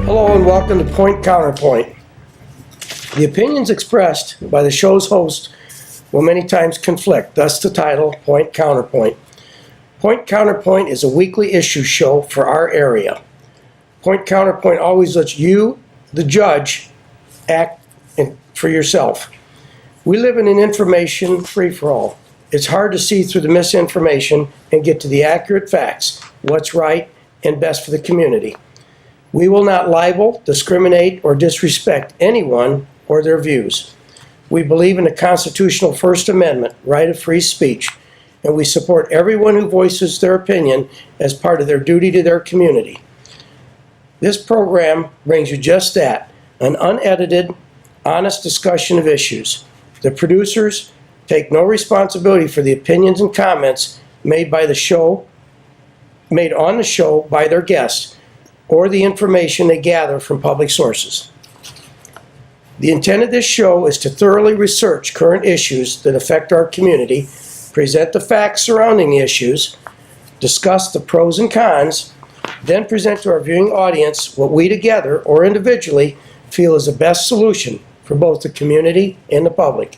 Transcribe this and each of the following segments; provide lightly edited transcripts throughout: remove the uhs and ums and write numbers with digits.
Hello and welcome to PointCounterPoint. The opinions expressed by the show's host will many times conflict, thus the title, PointCounterPoint. PointCounterPoint is a weekly issue show for our area. PointCounterPoint always lets you, the judge, act for yourself. We live in an information free-for-all. It's hard to see through the misinformation and get to the accurate facts, what's right and best for the community. We will not libel, discriminate, or disrespect anyone or their views. We believe in the constitutional First Amendment, right of free speech, and we support everyone who voices their opinion as part of their duty to their community. This program brings you just that, an unedited, honest discussion of issues. The producers take no responsibility for the opinions and comments made on the show by their guests, or the information they gather from public sources. The intent of this show is to thoroughly research current issues that affect our community, present the facts surrounding the issues, discuss the pros and cons, then present to our viewing audience what we together or individually feel is the best solution for both the community and the public.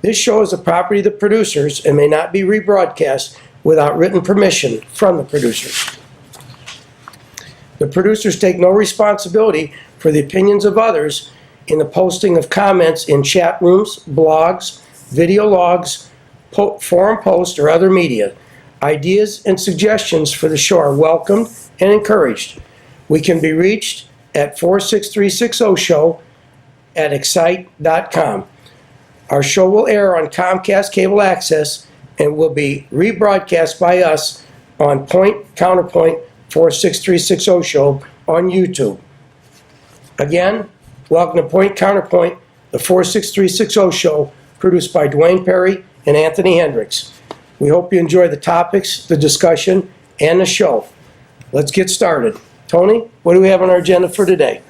This show is the property of the producers and may not be rebroadcast without written permission from the producers. The producers take no responsibility for the opinions of others in the posting of comments in chat rooms, blogs, video logs, forum posts, or other media. Ideas and suggestions for the show are welcomed and encouraged. We can be reached at 46360show at excite.com. Our show will air on Comcast Cable Access and will be rebroadcast by us on PointCounterPoint 46360 show on YouTube. Again, welcome to PointCounterPoint, the 46360 show, produced by Dwayne Perry and Anthony Hendricks. We hope you enjoy the topics, the discussion, and the show. Let's get started. Tony, what do we have on our agenda for today?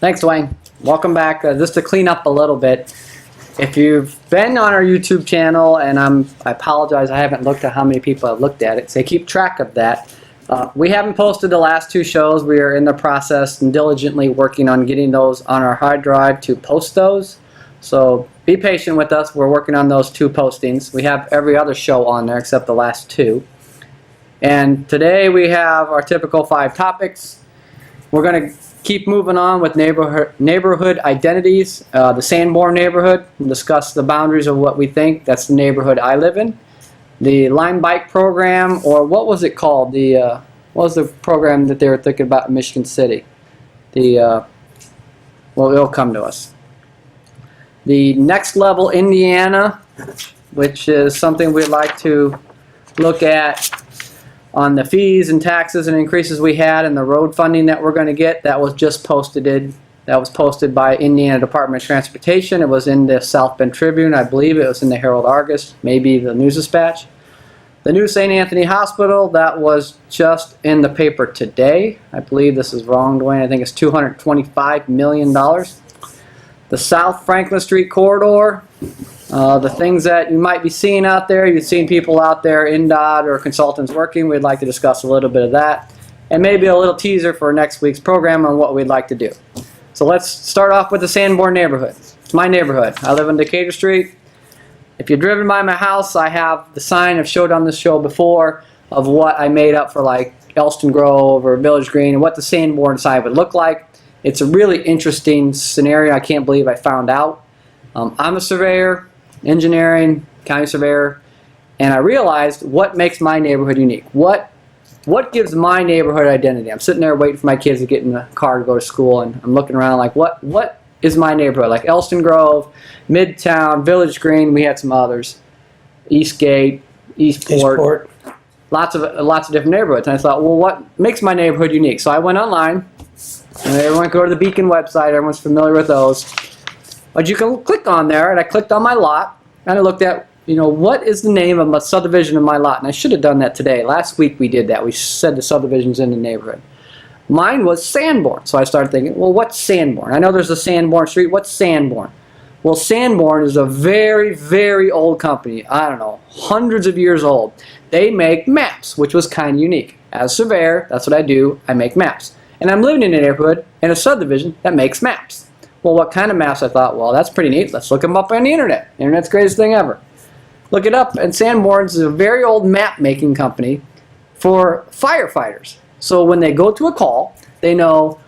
Thanks, Dwayne. Welcome back. Just to clean up a little bit, if you've been on our YouTube channel, and I apologize, I haven't looked at how many people have looked at it, so keep track of that. We haven't posted the last two shows. We are in the process and diligently working on getting those on our hard drive to post those. So be patient with us. We're working on those two postings. We have every other show on there except the last two. And today we have our typical 5 topics. We're going to keep moving on with neighborhood identities. The Sanborn neighborhood. We'll discuss the boundaries of what we think. That's the neighborhood I live in. The Line Bike program, or what was it called? What was the program that they were thinking about in Michigan City? Well, it'll come to us. The Next Level Indiana, which is something we'd like to look at on the fees and taxes and increases we had and the road funding that we're going to get. That was just posted. That was posted by Indiana Department of Transportation. It was in the South Bend Tribune. I believe it was in the Herald Argus, maybe the News Dispatch. The new St. Anthony Hospital, that was just in the paper today. I believe this is wrong, Dwayne. I think it's $225 million. The South Franklin Street corridor, the things that you might be seeing out there. You've seen people out there, INDOT or consultants working. We'd like to discuss a little bit of that. And maybe a little teaser for next week's program on what we'd like to do. So let's start off with the Sanborn neighborhood. It's my neighborhood. I live on Decatur Street. If you're driven by my house, I have the sign I've showed on this show before of what I made up for like Elston Grove or Village Green and what the Sanborn side would look like. It's a really interesting scenario. I can't believe I found out. I'm a surveyor, engineering, county surveyor, and I realized what makes my neighborhood unique. What gives my neighborhood identity? I'm sitting there waiting for my kids to get in the car to go to school, and I'm looking around like, what is my neighborhood? Like Elston Grove, Midtown, Village Green, we had some others, Eastgate, Eastport. Lots of different neighborhoods. And I thought, well, what makes my neighborhood unique? So I went online, and everyone can go to the Beacon website. Everyone's familiar with those. But you can click on there, and I clicked on my lot, and I looked at, what is the name of a subdivision of my lot? And I should have done that today. Last week we did that. We said the subdivisions in the neighborhood. Mine was Sanborn. So I started thinking, well, what's Sanborn? I know there's a Sanborn Street. What's Sanborn? Well, Sanborn is a very, very old company. I don't know, hundreds of years old. They make maps, which was kind of unique. As a surveyor, that's what I do. I make maps. and I'm living in a neighborhood in a subdivision that makes maps. Well, what kind of maps? I thought, well, that's pretty neat. Let's look them up on the internet. Internet's the greatest thing ever. Look it up, and Sanborn's is a very old map-making company for firefighters. So when they go to a call, they know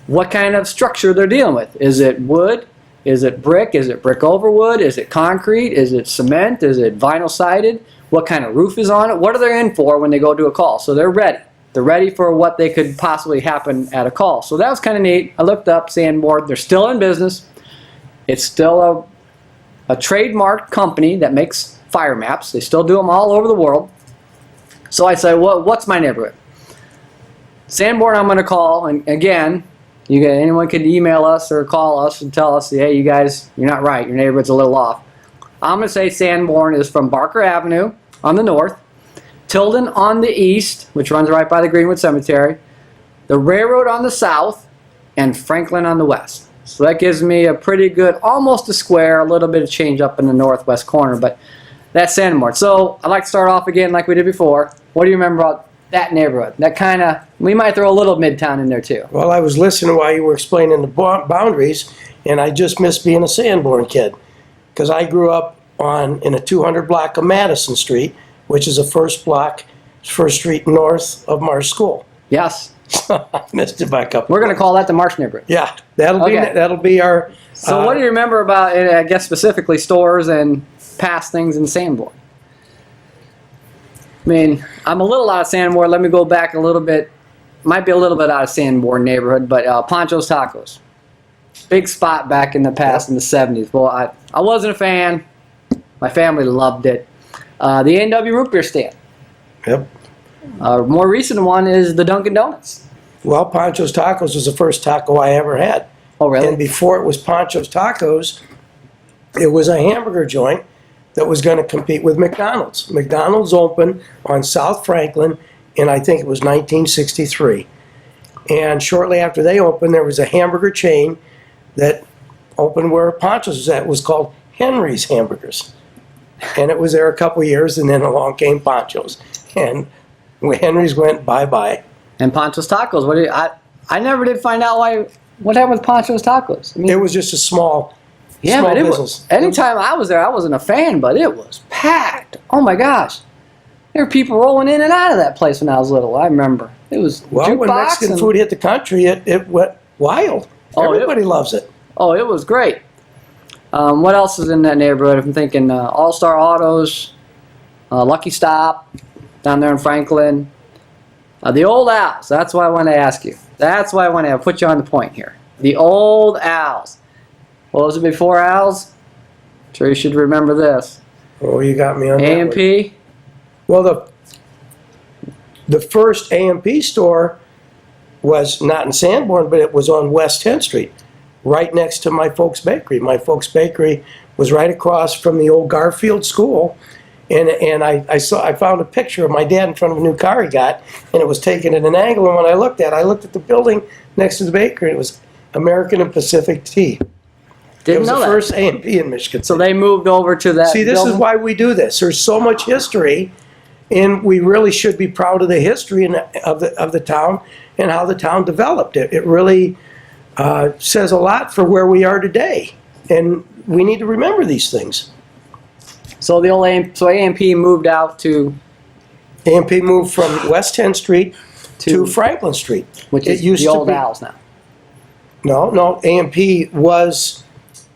what kind of structure they're dealing with. Is it wood? Is it brick? Is it brick over wood? Is it concrete? Is it cement? Is it vinyl sided? What kind of roof is on it? What are they in for when they go to a call? So they're ready. They're ready for what they could possibly happen at a call. So that was kind of neat. I looked up Sanborn. They're still in business. It's still a trademarked company that makes fire maps. They still do them all over the world. So I said, well, what's my neighborhood? Sanborn I'm going to call, and again, anyone could email us or call us and tell us, hey, you guys, you're not right. Your neighborhood's a little off. I'm going to say Sanborn is from Barker Avenue on the north, Tilden on the east, which runs right by the Greenwood Cemetery, the railroad on the south, and Franklin on the west. So that gives me a pretty good, almost a square, a little bit of change up in the northwest corner, but that's Sanborn. So I'd like to start off again like we did before. What do you remember about that neighborhood? That kind of, we might throw a little Midtown in there too. Well, I was listening while you were explaining the boundaries, and I just missed being a Sanborn kid, because I grew up in a 200 block of Madison Street, which is a first street north of Marsh School. Yes. I missed it by a couple. We're going to call that the Marsh neighborhood. Yeah, that'll be our. So what do you remember about, I guess specifically stores and past things in Sanborn? I mean, I'm a little out of Sanborn. Let me go back a little bit. Might be a little bit out of Sanborn neighborhood, but Pancho's Tacos. Big spot back in the past in the 70s. Well, I wasn't a fan. My family loved it. The A&W root beer stand. Yep. More recent one is the Dunkin' Donuts. Well, Pancho's Tacos was the first taco I ever had. Oh, really? And before it was Pancho's Tacos, it was a hamburger joint that was going to compete with McDonald's. McDonald's opened on South Franklin in, I think it was 1963. And shortly after they opened, there was a hamburger chain that opened where Pancho's was at. It was called Henry's Hamburgers. And it was there a couple of years, and then along came Pancho's. And Henry's went bye-bye. And Pancho's Tacos. I never did find out what happened with Pancho's Tacos. I mean, It was just a small but it business. was, anytime I was there, I wasn't a fan, but it was packed. Oh my gosh. There were people rolling in and out of that place when I was little. I remember. It was Well, when Mexican food hit the country, it went wild. Everybody loves it. Oh, it was great. What else is in that neighborhood? I'm thinking All-Star Autos, Lucky Stop, down there in Franklin. The Old Owls. That's why I want to ask you. That's why I want to put you on the point here. The Old Owls. What was it before Owls? I'm sure you should remember this. Oh, you got me on that one. A&P. Well, the first A&P store was not in Sanborn, but it was on West 10th Street, right next to my folks' bakery. My folks' bakery was right across from the old Garfield School, and I found a picture of my dad in front of a new car he got, and it was taken at an angle. And when I looked at the building next to the bakery, and it was American and Pacific Tea. It was the first A&P in Michigan. So they moved over to that. See, this is why we do this. There's so much history, and we really should be proud of the history of the town and how the town developed. It really says a lot for where we are today, and we need to remember these things. So the old A&P moved out to. A&P moved from West 10th Street to Franklin Street, which is the Old Owls now. No, A&P was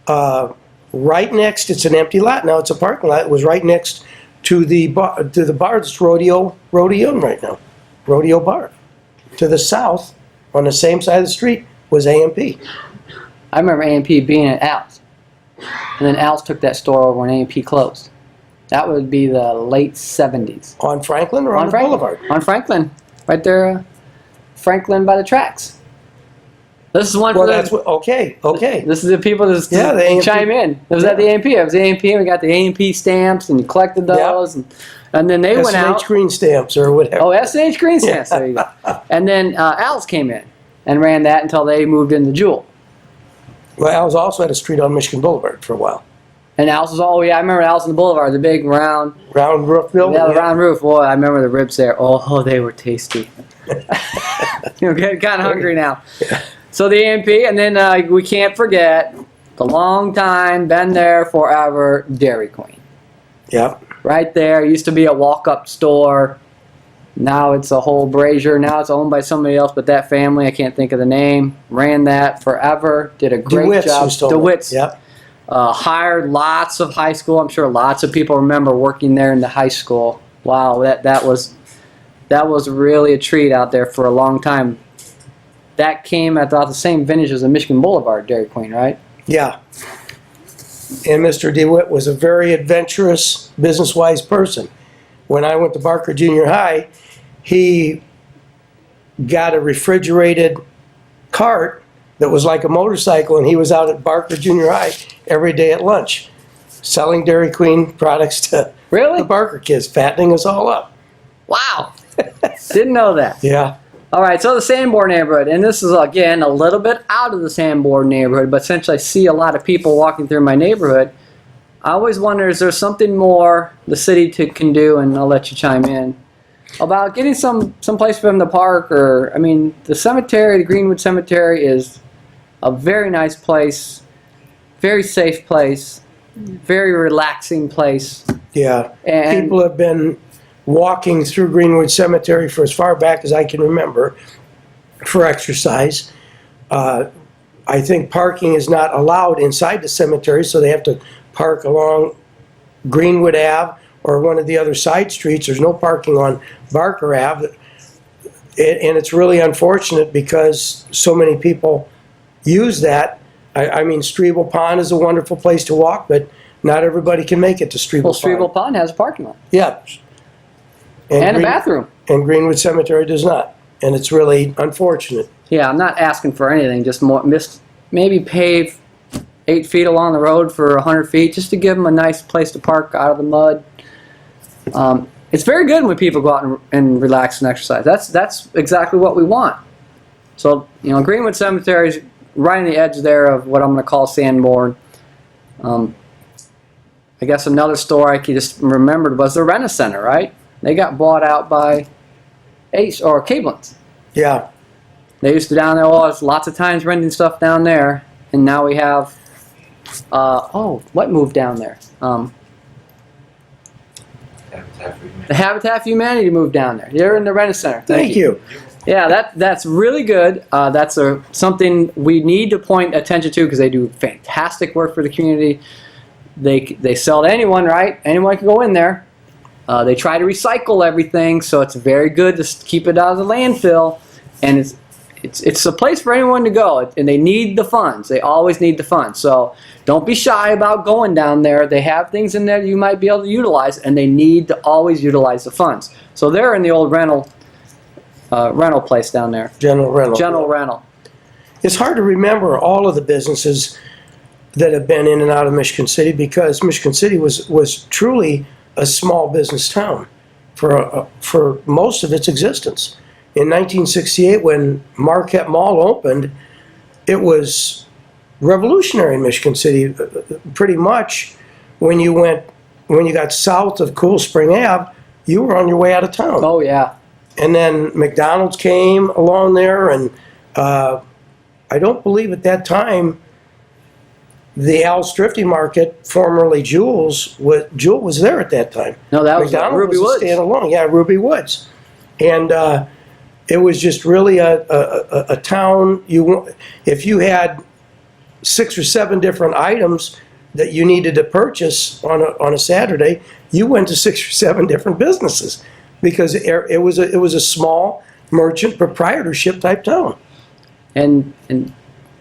right next. It's an empty lot now. It's a parking lot. It was right next to the bar that's rodeo right now, Rodeo Bar. To the south, on the same side of the street, was A&P. I remember A&P being at Al's, and then Al's took that store over when A&P closed. That would be the late 70s. On Franklin or on the Boulevard? On Franklin, right there, Franklin by the tracks. This is one. Well, okay. This is the people that chime in. It was at the A&P. It was the A&P. We got the A&P stamps, and you collected those, and then they went out. S&H green stamps or whatever. Oh, S&H green stamps. There you go. And then Al's came in and ran that until they moved into Jewel. Well, Al's also had a street on Michigan Boulevard for a while. And Al's was I remember Al's on the Boulevard, the big round roof building. Yeah, the round roof. Boy, I remember the ribs there. Oh, they were tasty. getting kind of hungry now. So the A&P, and then we can't forget the long time, been there forever, Dairy Queen. Yep. Right there, used to be a walk-up store. Now it's a whole brazier. Now it's owned by somebody else, but that family, I can't think of the name, ran that forever, did a great DeWitt's job. used to own it. DeWitt's. Yep. Hired lots of high school. I'm sure lots of people remember working there in the high school. Wow, that was really a treat out there for a long time. That came at about the same vintage as the Michigan Boulevard Dairy Queen, right? Yeah. And Mr. DeWitt was a very adventurous, business-wise person. When I went to Barker Junior High, he got a refrigerated cart that was like a motorcycle, and he was out at Barker Junior High every day at lunch, selling Dairy Queen products to the Barker kids, fattening us all up. Wow. Didn't know that. Yeah. All right, so the Sanborn neighborhood, and this is, again, a little bit out of the Sanborn neighborhood, but since I see a lot of people walking through my neighborhood, I always wonder, is there something more the city can do, and I'll let you chime in, about getting some place for them to park, or, I mean, the cemetery, the Greenwood Cemetery is a very nice place, very safe place, very relaxing place. Yeah. And people have been walking through Greenwood Cemetery for as far back as I can remember for exercise. I think parking is not allowed inside the cemetery, so they have to park along Greenwood Ave or one of the other side streets. There's no parking on Barker Ave. And it's really unfortunate because so many people use that. I mean, Strebel Pond is a wonderful place to walk, but not everybody can make it to Strebel well, Pond. Strebel Pond has a parking lot. Yeah. And a bathroom. And Greenwood Cemetery does not. And it's really unfortunate. Yeah, I'm not asking for anything, just more, maybe pave 8 feet along the road for 100 feet, just to give them a nice place to park out of the mud. It's very good when people go out and relax and exercise. That's exactly what we want. So, you know, Greenwood Cemetery is right on the edge there of what I'm going to call Sanborn. I guess another store I just remembered was the Rent-A-Center, right? They got bought out by Ace or Cablin's. Yeah. They used to down there, lots of times renting stuff down there, and now we have, what moved down there? The Habitat for Humanity moved down there. They're in the Rent-A-Center. Thank you. Yeah, that's really good. That's something we need to point attention to because they do fantastic work for the community. They sell to anyone, right? Anyone can go in there. They try to recycle everything, so it's very good to keep it out of the landfill. And it's a place for anyone to go, and they need the funds. They always need the funds. So don't be shy about going down there. They have things in there you might be able to utilize, and they need to always utilize the funds. So they're in the old rental place down there. General Rental. General Rental. It's hard to remember all of the businesses that have been in and out of Michigan City because Michigan City was truly a small business town for most of its existence. In 1968, when Marquette Mall opened, it was revolutionary in Michigan City. Pretty much, when you got south of Cool Spring Ave, you were on your way out of town. Oh yeah. And then McDonald's came along there, and I don't believe at that time the Al's Thrifty Market, formerly Jewel was there at that time. No, that was McDonald's Ruby was Woods. standalone. Yeah, Ruby Woods. And it was just really a town. If you had 6 or 7 different items that you needed to purchase on a Saturday, you went to 6 or 7 different businesses because it was a small merchant proprietorship type town. And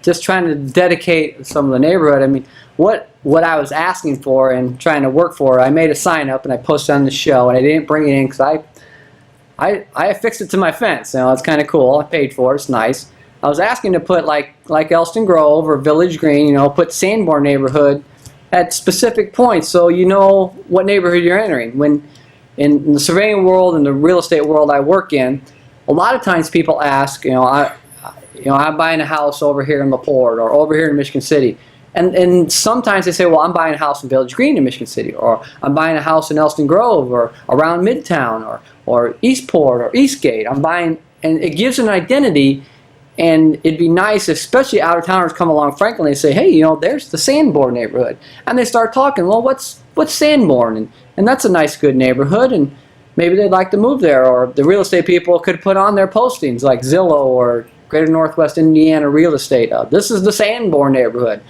just trying to dedicate some of the neighborhood. I mean, what I was asking for and trying to work for, I made a sign up and I posted on the show, and I didn't bring it in because I affixed it to my fence. You know, it's kind of cool. I paid for it. It's nice. I was asking to put like Elston Grove or Village Green, you know, put Sanborn neighborhood at specific points so you know what neighborhood you're entering. When in the surveying world and the real estate world I work in, a lot of times people ask, I'm buying a house over here in LaPorte or over here in Michigan City. And sometimes they say, well, I'm buying a house in Village Green in Michigan City, or I'm buying a house in Elston Grove or around Midtown or Eastport or Eastgate. I'm buying, and it gives an identity. And it'd be nice, especially out-of-towners come along, frankly, and say, hey, you know, there's the Sanborn neighborhood. And they start talking, well, what's Sanborn? And that's a nice, good neighborhood, and maybe they'd like to move there. Or the real estate people could put on their postings like Zillow or Greater Northwest Indiana Real Estate. This is the Sanborn neighborhood.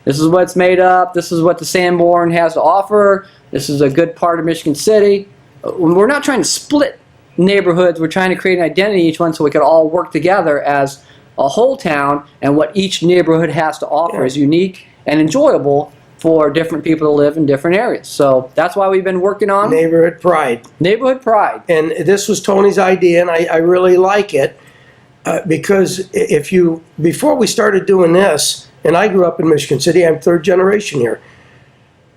This is what it's made up. This is what the Sanborn has to offer. This is a good part of Michigan City. We're not trying to split neighborhoods. We're trying to create an identity in each one so we could all work together as a whole town, and what each neighborhood has to offer is unique and enjoyable for different people to live in different areas. So that's why we've been working on Neighborhood pride. Neighborhood pride. And this was Tony's idea, and I really like it because before we started doing this, and I grew up in Michigan City, I'm third generation here.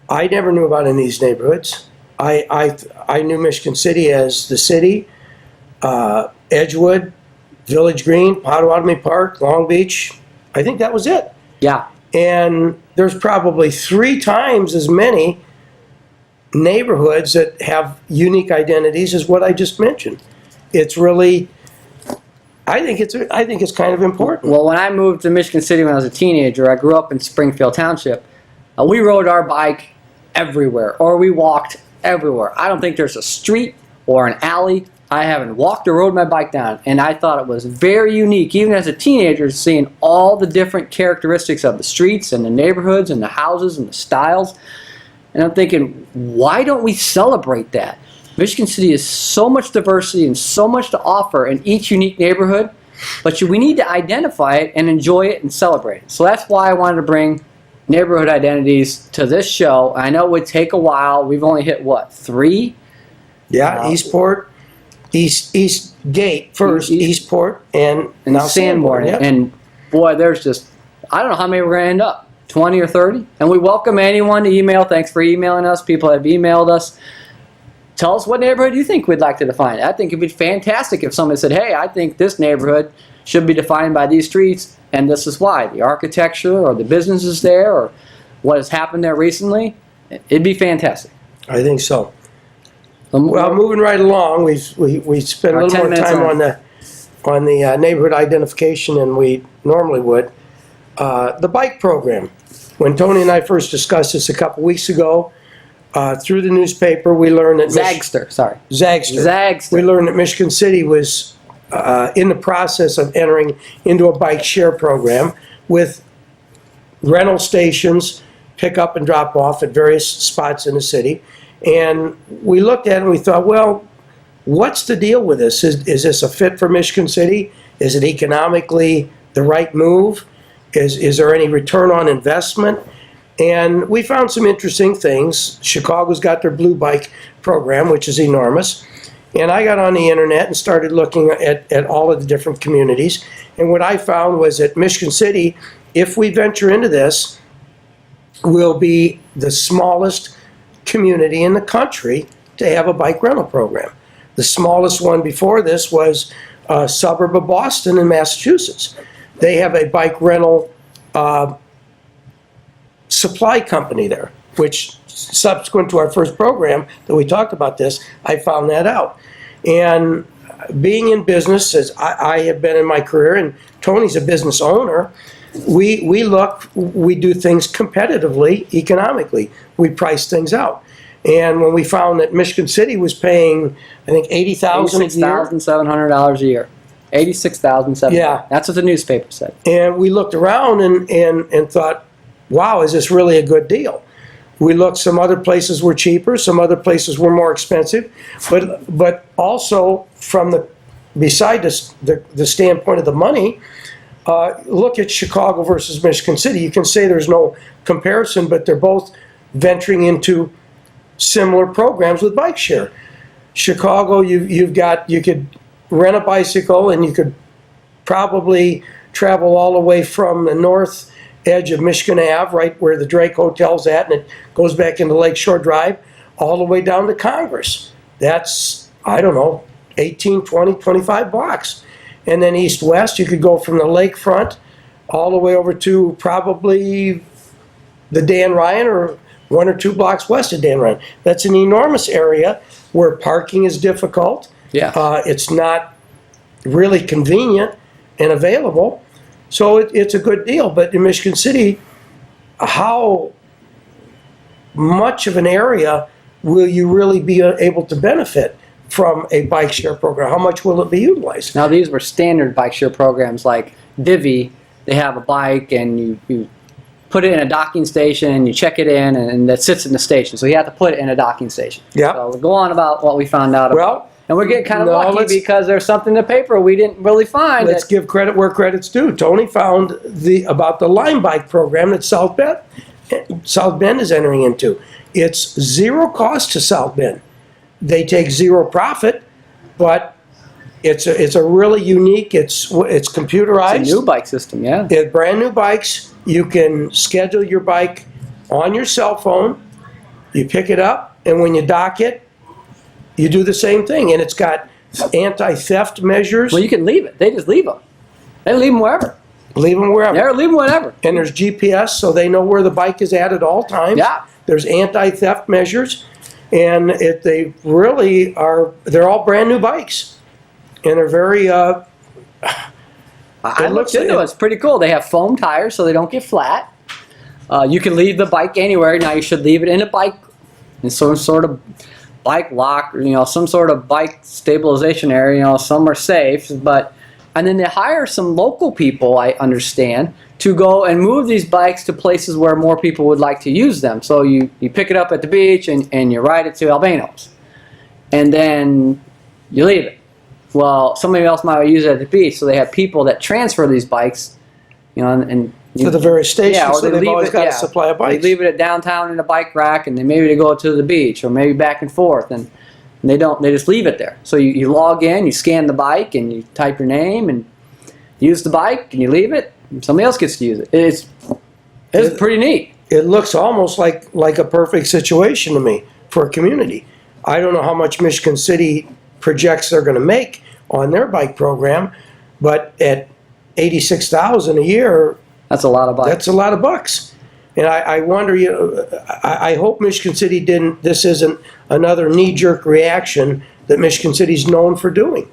I never knew about any of these neighborhoods. I knew Michigan City as the city, Edgewood, Village Green, Potawatomi Park, Long Beach. I think that was it. Yeah. And there's probably 3 times as many neighborhoods that have unique identities as what I just mentioned. It's really, I think it's kind of important. Well, when I moved to Michigan City when I was a teenager, I grew up in Springfield Township. We rode our bike everywhere, or we walked everywhere. I don't think there's a street or an alley I haven't walked or rode my bike down, and I thought it was very unique, even as a teenager, seeing all the different characteristics of the streets and the neighborhoods and the houses and the styles. And I'm thinking, why don't we celebrate that? Michigan City has so much diversity and so much to offer in each unique neighborhood, but we need to identify it and enjoy it and celebrate it. So that's why I wanted to bring neighborhood identities to this show. I know it would take a while. We've only hit, what, 3? Yeah, Eastport, East Gate first, Eastport, and now Sanborn. Yep. And boy, there's just, I don't know how many we're going to end up, 20 or 30. And we welcome anyone to email. Thanks for emailing us. People have emailed us. Tell us what neighborhood you think we'd like to define. I think it'd be fantastic if somebody said, hey, I think this neighborhood should be defined by these streets, and this is why. The architecture or the businesses there or what has happened there recently. It'd be fantastic. I think so. Well, moving right along, we spent a little more time on the neighborhood identification than we normally would. The bike program. When Tony and I first discussed this a couple weeks ago, through the newspaper, we learned that Zagster. We learned that Michigan City was in the process of entering into a bike share program with rental stations, pick up and drop off at various spots in the city. And we looked at it and we thought, well, what's the deal with this? Is this a fit for Michigan City? Is it economically the right move? Is there any return on investment? And we found some interesting things. Chicago's got their Blue Bike program, which is enormous. And I got on the internet and started looking at all of the different communities. And what I found was that Michigan City, if we venture into this, will be the smallest community in the country to have a bike rental program. The smallest one before this was a suburb of Boston in Massachusetts. They have a bike rental supply company there, which subsequent to our first program that we talked about this, I found that out. And being in business, as I have been in my career, and Tony's a business owner, we do things competitively, economically. We price things out. And when we found that Michigan City was paying, I think, $80,000 a year. $86,700 a year. $86,700. Yeah. That's what the newspaper said. And we looked around and thought, wow, is this really a good deal? We looked, some other places were cheaper, some other places were more expensive, but also beside the standpoint of the money, look at Chicago versus Michigan City. You can say there's no comparison, but they're both venturing into similar programs with bike share. Chicago, you could rent a bicycle and you could probably travel all the way from the north edge of Michigan Ave, right where the Drake Hotel's at, and it goes back into Lakeshore Drive, all the way down to Congress. That's, I don't know, 18, 20, 25 blocks. And then east-west, you could go from the lakefront all the way over to probably the Dan Ryan, or 1 or 2 blocks west of Dan Ryan. That's an enormous area where parking is difficult. Yeah. It's not really convenient and available. So it's a good deal. But in Michigan City, how much of an area will you really be able to benefit from a bike share program? How much will it be utilized? Now, these were standard bike share programs like Divvy. They have a bike and you put it in a docking station, you check it in, and that sits in the station. So you have to put it in a docking station. Yeah. So we'll go on about what we found out about. Well, and we're getting kind of no, lucky because there's something in the paper we didn't really find. Let's give credit where credit's due. Tony found about the Lime Bike program that South Bend is entering into. It's zero cost to South Bend. They take zero profit, but it's a really unique. It's computerized. It's a new bike system, yeah. It's brand new bikes. You can schedule your bike on your cell phone. You pick it up, and when you dock it, you do the same thing. And it's got anti-theft measures. Well, you can leave it. They just leave them. They leave them wherever. Leave them wherever. Yeah, leave them whenever. And there's GPS, so they know where the bike is at all times. Yeah. There's anti-theft measures, and they really are. They're all brand new bikes, and they're very. I looked into it. It's pretty cool. They have foam tires, so they don't get flat. You can leave the bike anywhere. Now you should leave it in a bike, in some sort of bike lock, or some sort of bike stabilization area. Some are safe, and then they hire some local people, I understand, to go and move these bikes to places where more people would like to use them. So you pick it up at the beach and you ride it to Albano's, and then you leave it. Well, somebody else might use it at the beach, so they have people that transfer these bikes, and to the very station, yeah, or so they've always got a supply of bikes. They leave it at downtown in a bike rack, and maybe they go to the beach, or maybe back and forth, and they don't. They just leave it there. So you log in, you scan the bike, and you type your name, and use the bike, and you leave it. And somebody else gets to use it. It's pretty neat. It looks almost like a perfect situation to me for a community. I don't know how much Michigan City projects they're going to make on their bike program, but at $86,000 a year, that's a lot of bikes. That's a lot of bucks. And I wonder, I hope Michigan City didn't. This isn't another knee-jerk reaction that Michigan City's known for doing.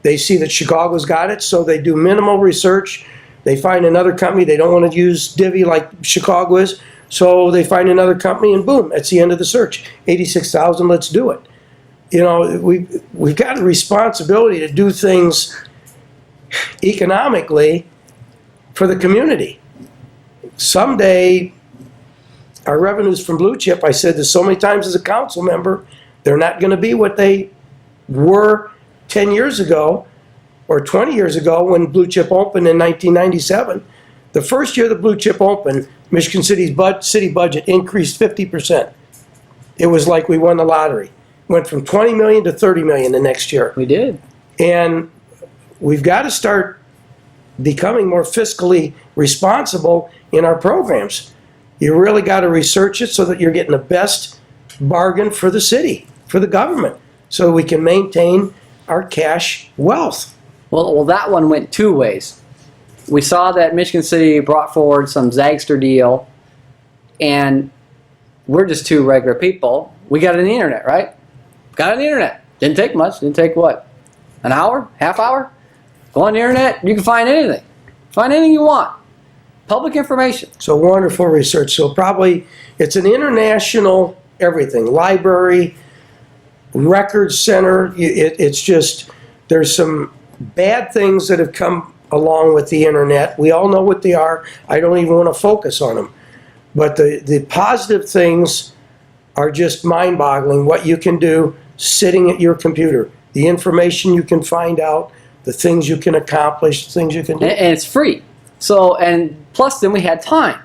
They see that Chicago's got it, so they do minimal research. They find another company. They don't want to use Divvy like Chicago is, so they find another company, and boom, that's the end of the search. $86,000, let's do it. We've got a responsibility to do things economically for the community. Someday, our revenues from Blue Chip, I said this so many times as a council member, they're not going to be what they were 10 years ago or 20 years ago when Blue Chip opened in 1997. The first year the Blue Chip opened, Michigan City's city budget increased 50%. It was like we won the lottery. Went from 20 million to 30 million the next year. We did. And we've got to start becoming more fiscally responsible in our programs. You really got to research it so that you're getting the best bargain for the city, for the government, so we can maintain our cash wealth. Well, that one went two ways. We saw that Michigan City brought forward some Zagster deal, and we're just two regular people. We got it on the internet, right? Got it on the internet. Didn't take much. Didn't take what? An hour? Half hour? Go on the internet. You can find anything. Find anything you want. Public information. So wonderful research. So probably it's an international everything. Library, records center. It's just, there's some bad things that have come along with the internet. We all know what they are. I don't even want to focus on them. But the positive things are just mind-boggling, what you can do sitting at your computer. The information you can find out, the things you can accomplish, the things you can do. And it's free. So, and plus then we had time.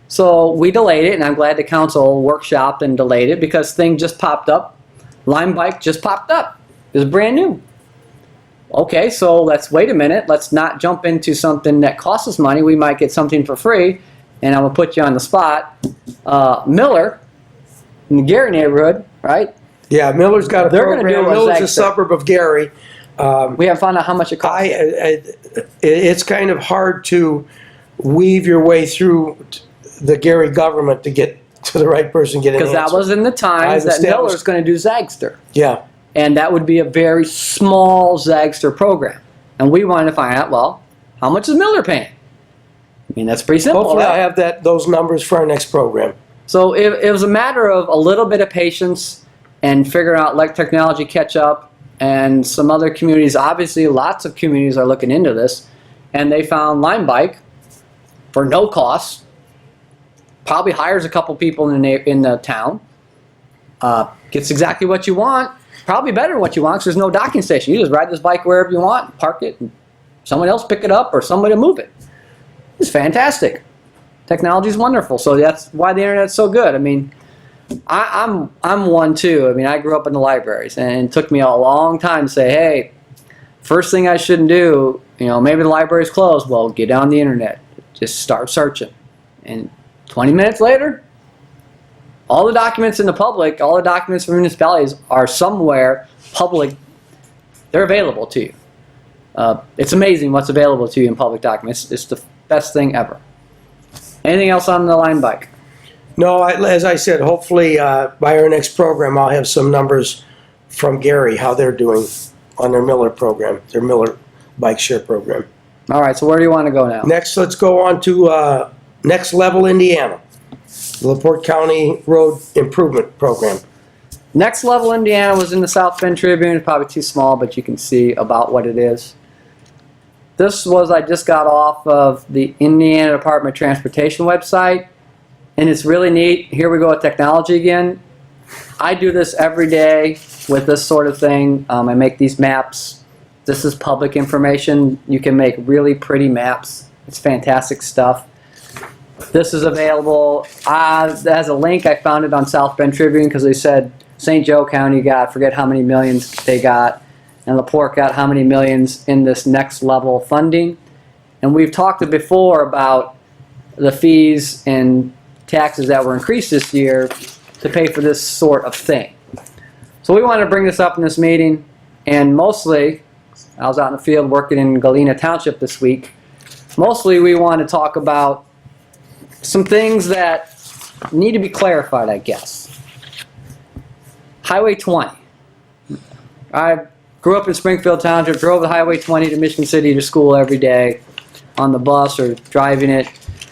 So we delayed it, and I'm glad the council workshopped and delayed it because thing just popped up. Lime Bike just popped up. It was brand new. Okay, so let's wait a minute. Let's not jump into something that costs us money. We might get something for free, and I'm going to put you on the spot. Miller, in the Gary neighborhood, right? Yeah, Miller's got a They're program. gonna do a Miller's a Zagster. suburb of Gary. We haven't found out how much it costs. It's kind of hard to weave your way through the Gary government to get to the right person, get an answer. Because that was in the times that Miller's going to do Zagster. Yeah. And that would be a very small Zagster program. And we wanted to find out, well, how much is Miller paying? I mean, that's pretty simple, Hopefully right? I have those numbers for our next program. So it was a matter of a little bit of patience and figuring out, let technology catch up. And some other communities, obviously lots of communities are looking into this, and they found Line Bike for no cost, probably hires a couple people in the town, gets exactly what you want, probably better than what you want, because there's no docking station. You just ride this bike wherever you want, park it, and someone else pick it up or somebody move it. It's fantastic. Technology is wonderful, so that's why the internet's so good. I mean, I'm one too. I mean, I grew up in the libraries, and it took me a long time to say, hey, first thing I shouldn't do, you know, maybe the library's closed. Well, get on the internet, just start searching, and 20 minutes later, all the documents in the public, all the documents from municipalities are somewhere public. They're available to you. It's amazing what's available to you in public documents. It's the best thing ever. Anything else on the Line Bike? No, as I said, hopefully by our next program, I'll have some numbers from Gary, how they're doing on their Miller program, their Miller Bike Share program. All right, so where do you want to go now? Next, let's go on to Next Level Indiana, the LaPorte County Road Improvement Program. Next Level Indiana was in the South Bend Tribune. It's probably too small, but you can see about what it is. This was, I just got off of the Indiana Department of Transportation website, and it's really neat. Here we go with technology again. I do this every day with this sort of thing. I make these maps. This is public information. You can make really pretty maps. It's fantastic stuff. This is available. As a link, I found it on South Bend Tribune because they said St. Joe County got, forget how many millions they got, and LaPorte got how many millions in this next level funding. And we've talked before about the fees and taxes that were increased this year to pay for this sort of thing. So we wanted to bring this up in this meeting, and mostly, I was out in the field working in Galena Township this week, mostly we want to talk about some things that need to be clarified, I guess. Highway 20. I grew up in Springfield Township, drove the Highway 20 to Michigan City to school every day on the bus or driving it.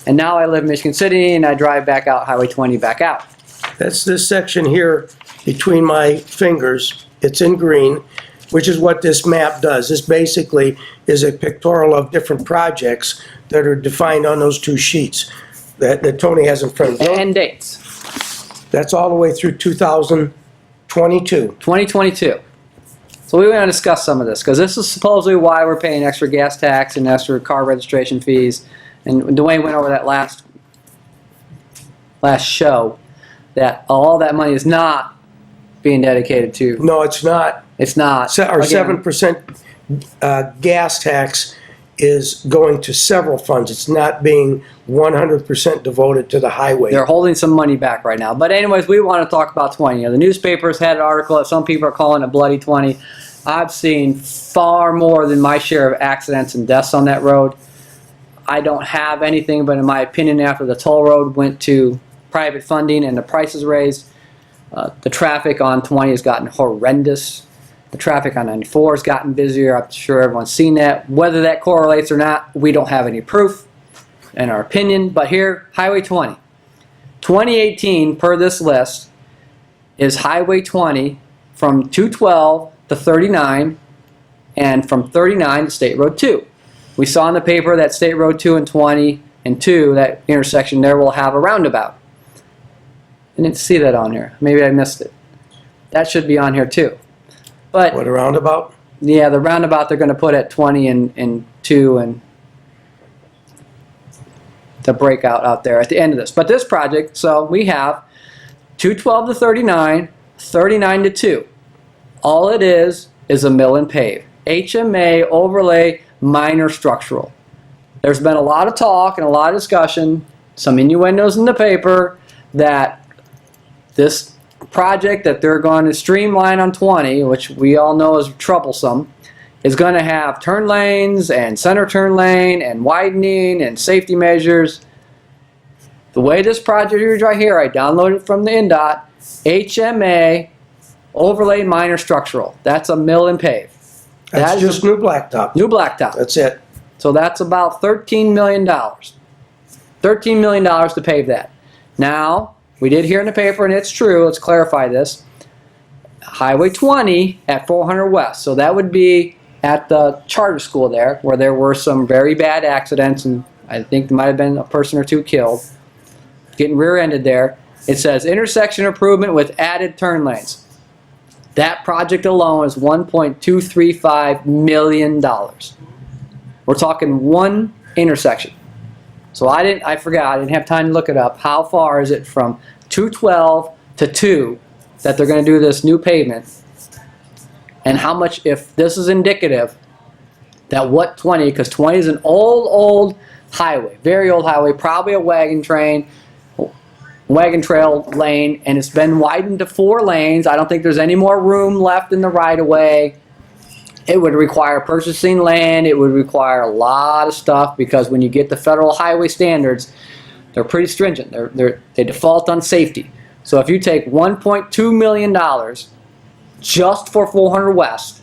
And now I live in Michigan City and I drive back out Highway 20 back out. That's this section here between my fingers. It's in green, which is what this map does. This basically is a pictorial of different projects that are defined on those two sheets that Tony has in front of him. And dates. That's all the way through 2022. 2022. So we want to discuss some of this because this is supposedly why we're paying extra gas tax and extra car registration fees. And Dwayne went over that last show, that all that money is not being dedicated to. No, it's not. It's not. Our Again, 7% gas tax is going to several funds. It's not being 100% devoted to the highway. they're holding some money back right now. But anyways, we want to talk about 20. You know, the newspapers had an article that some people are calling a bloody 20. I've seen far more than my share of accidents and deaths on that road. I don't have anything, but in my opinion, after the toll road went to private funding and the prices raised, the traffic on 20 has gotten horrendous. The traffic on 94 has gotten busier. I'm sure everyone's seen that. Whether that correlates or not, we don't have any proof in our opinion. But here, Highway 20. 2018, per this list, is Highway 20 from 212 to 39 and from 39 to State Road 2. We saw in the paper that State Road 2 and 20 and 2, that intersection there, will have a roundabout. I didn't see that on here. Maybe I missed it. That should be on here too. But What, a roundabout? yeah, the roundabout they're going to put at 20 and 2 and the breakout out there at the end of this. But this project, so we have 212 to 39, 39 to 2. All it is a mill and pave. HMA overlay minor structural. There's been a lot of talk and a lot of discussion, some innuendos in the paper, that this project that they're going to streamline on 20, which we all know is troublesome, is going to have turn lanes and center turn lane and widening and safety measures. The way this project is right here, I downloaded from the INDOT, HMA overlay minor structural. That's a mill and pave. That's just new blacktop. New blacktop. That's it. So that's about $13 million. $13 million to pave that. Now, we did hear in the paper, and it's true, let's clarify this, Highway 20 at 400 West. So that would be at the charter school there, where there were some very bad accidents, and I think there might have been a person or two killed, getting rear-ended there. It says intersection improvement with added turn lanes. That project alone is $1.235 million. We're talking one intersection. So I forgot, I didn't have time to look it up. How far is it from 212 to 2 that they're going to do this new pavement? And how much, if this is indicative, that what 20, because 20 is an old highway, very old highway, probably a wagon trail lane, and it's been widened to 4 lanes. I don't think there's any more room left in the right-of-way. It would require purchasing land. It would require a lot of stuff, because when you get the federal highway standards, they're pretty stringent. They default on safety. So if you take $1.2 million just for 400 West,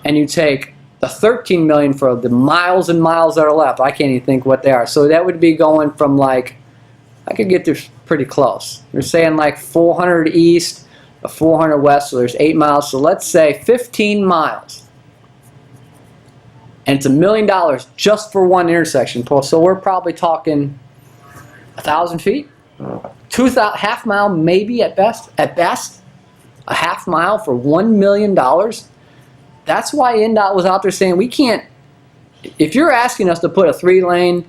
and you take the $13 million for the miles and miles that are left, I can't even think what they are. So that would be going from, like, I could get there pretty close. They're saying like 400 east, 400 west, so there's 8 miles. So let's say 15 miles. And it's $1 million just for one intersection. So we're probably talking 1,000 feet? 2,000, half mile maybe at best. At best, a half mile for $1 million. That's why NDOT was out there saying we can't, if you're asking us to put a 3-lane,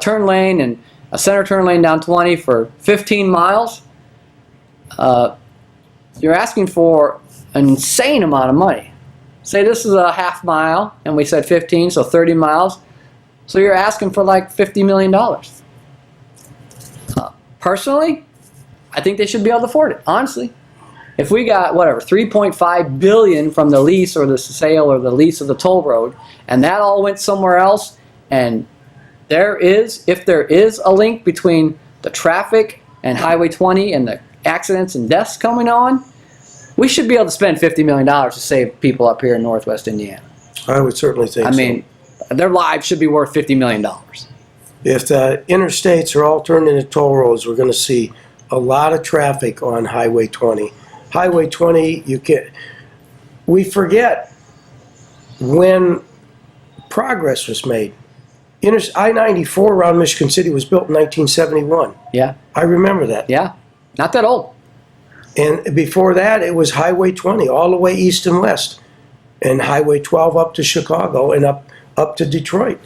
turn lane and a center turn lane down 20 for 15 miles, you're asking for an insane amount of money. Say this is a half mile, and we said 15, so 30 miles. So you're asking for like $50 million. Personally, I think they should be able to afford it, honestly. If we got, whatever, $3.5 billion from the lease or the sale or the lease of the toll road, and that all went somewhere else, and if there is a link between the traffic and Highway 20 and the accidents and deaths coming on, we should be able to spend $50 million to save people up here in Northwest Indiana. I would certainly think so. I mean, their lives should be worth $50 million. If the interstates are all turned into toll roads, we're going to see a lot of traffic on Highway 20. Highway 20, we forget when progress was made. I-94 around Michigan City was built in 1971. Yeah. I remember that. Yeah. Not that old. And before that, it was Highway 20 all the way east and west, and Highway 12 up to Chicago and up to Detroit.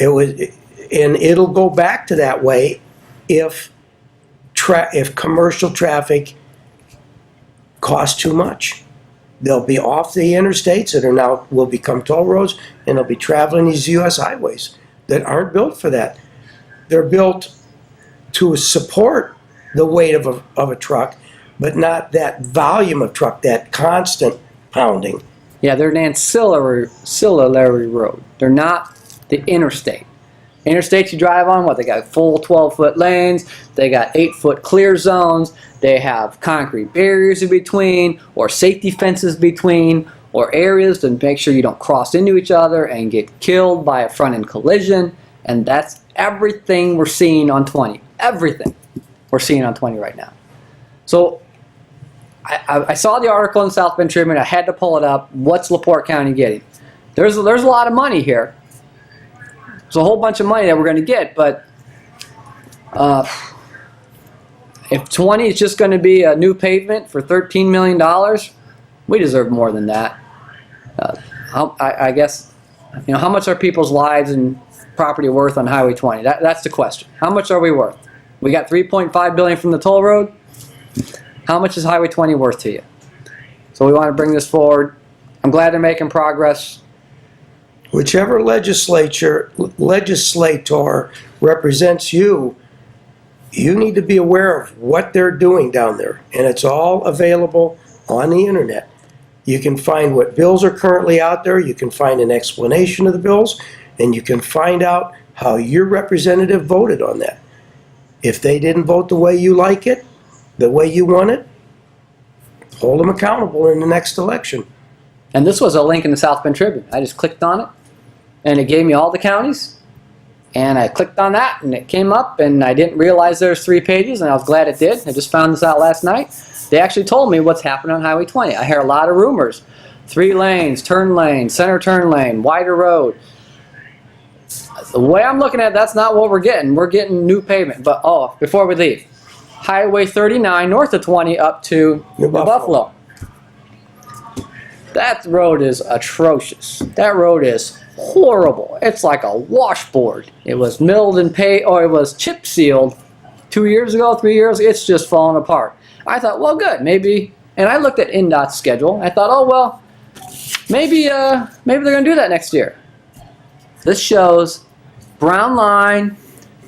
And it'll go back to that way if commercial traffic costs too much. They'll be off the interstates that will become toll roads, and they'll be traveling these U.S. highways that aren't built for that. They're built to support the weight of a truck, but not that volume of truck, that constant pounding. Yeah, they're an ancillary road. They're not the interstate. Interstates you drive on, they got full 12-foot lanes, they got 8-foot clear zones, they have concrete barriers in between, or safety fences between, or areas to make sure you don't cross into each other and get killed by a front-end collision, and that's everything we're seeing on 20. Everything we're seeing on 20 right now. So I saw the article in South Bend Tribune. I had to pull it up. What's LaPorte County getting? There's a lot of money here. There's a whole bunch of money that we're going to get, but if 20 is just going to be a new pavement for $13 million, we deserve more than that. I guess, how much are people's lives and property worth on Highway 20? That's the question. How much are we worth? We got $3.5 billion from the toll road. How much is Highway 20 worth to you? So we want to bring this forward. I'm glad they're making progress. Whichever legislator represents you, you need to be aware of what they're doing down there. And it's all available on the internet. You can find what bills are currently out there. You can find an explanation of the bills. And you can find out how your representative voted on that. If they didn't vote the way you like it, the way you want it, hold them accountable in the next election. And this was a link in the South Bend Tribune. I just clicked on it, and it gave me all the counties. And I clicked on that, and it came up, and I didn't realize there's 3 pages, and I was glad it did. I just found this out last night. They actually told me what's happening on Highway 20. I hear a lot of rumors. 3 lanes, turn lane, center turn lane, wider road. The way I'm looking at it, that's not what we're getting. We're getting new pavement. But, oh, before we leave, Highway 39 north of 20 up to New Buffalo. That road is atrocious. That road is horrible. It's like a washboard. It was milled and or it was chip sealed 2 years ago, 3 years ago. It's just falling apart. I thought, well, good, maybe. And I looked at NDOT's schedule. I thought, oh, well, maybe they're going to do that next year. This shows brown line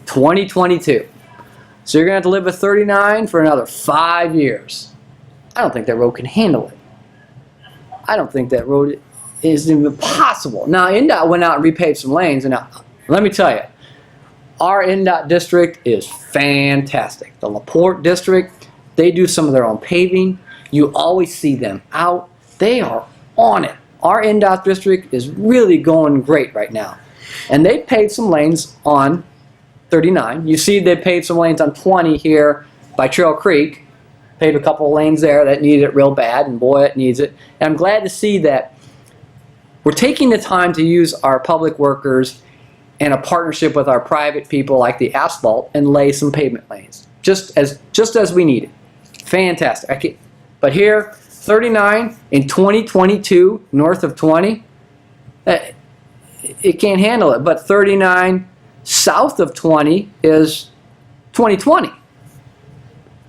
2022. So you're going to have to live with 39 for another 5 years. I don't think that road can handle it. I don't think that road is even possible. Now, NDOT went out and repaved some lanes, and now, let me tell you, our NDOT district is fantastic. The LaPorte district, they do some of their own paving. You always see them out. They are on it. Our NDOT district is really going great right now. And they paved some lanes on 39. You see they paved some lanes on 20 here by Trail Creek. Paved a couple of lanes there that needed it real bad, and boy, it needs it. And I'm glad to see that we're taking the time to use our public workers and a partnership with our private people like the asphalt and lay some pavement lanes, just as we need it. Fantastic. But here, 39 in 2022, north of 20, it can't handle it. But 39 south of 20 is 2020.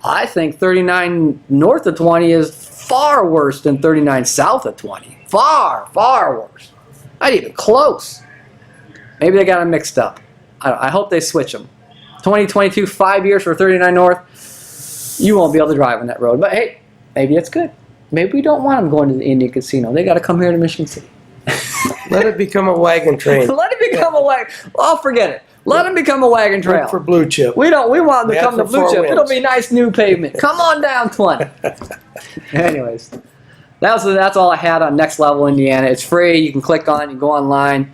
I think 39 north of 20 is far worse than 39 south of 20. Far, far worse. Not even close. Maybe they got them mixed up. I hope they switch them. 2022, 5 years for 39 north, you won't be able to drive on that road. But hey, maybe it's good. Maybe we don't want them going to the Indian Casino. They got to come here to Michigan City. Let it become a wagon train. Let it become a wagon. Well, forget it. Let them become a wagon trail. Good for blue chip. We want them to come to blue chip. Wins. It'll be nice new pavement. Come on down 20. Anyways, that's all I had on Next Level Indiana. It's free. You can click on it. You can go online.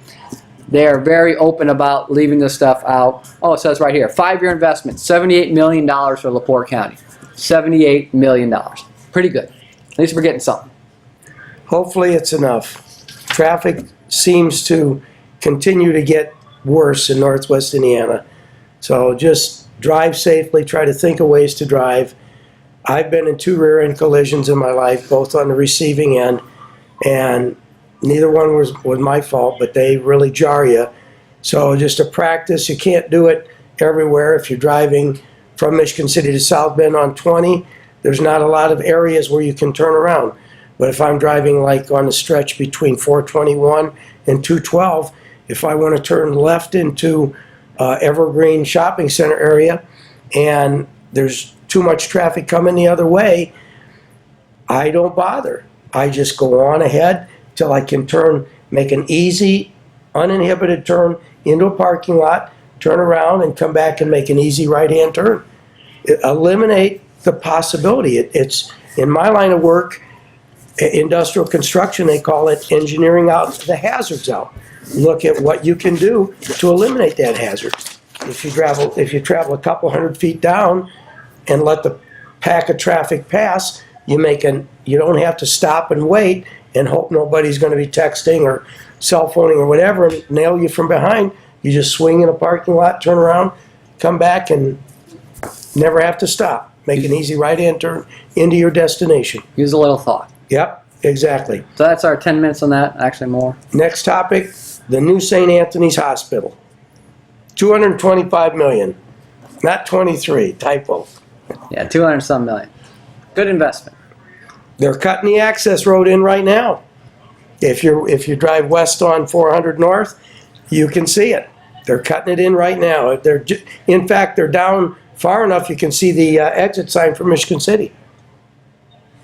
They are very open about leaving this stuff out. Oh, it says right here, 5-year investment, $78 million for LaPorte County. $78 million. Pretty good. At least we're getting something. Hopefully it's enough. Traffic seems to continue to get worse in northwest Indiana. So just drive safely, try to think of ways to drive. I've been in 2 rear-end collisions in my life, both on the receiving end, and neither one was my fault, but they really jar you. So just a practice. You can't do it everywhere. If you're driving from Michigan City to South Bend on 20, there's not a lot of areas where you can turn around. But if I'm driving like on the stretch between 421 and 212, if I want to turn left into Evergreen Shopping Center area and there's too much traffic coming the other way, I don't bother. I just go on ahead till I can make an easy, uninhibited turn into a parking lot, turn around and come back and make an easy right-hand turn. Eliminate the possibility. It's in my line of work, industrial construction, they call it engineering out the hazards out. Look at what you can do to eliminate that hazard. If you travel a couple hundred feet down and let the pack of traffic pass, you don't have to stop and wait and hope nobody's going to be texting or cell phoning or whatever and nail you from behind. You just swing in a parking lot, turn around, come back, and never have to stop. Make an easy right-hand turn into your destination. Use a little thought. Yep, exactly. So that's our 10 minutes on that, actually more. Next topic, the new St. Anthony's Hospital. $225 million, not 23, typo. Yeah, 200-some million. Good investment. They're cutting the access road in right now. If you drive west on 400 North, you can see it. They're cutting it in right now. In fact, they're down far enough you can see the exit sign for Michigan City.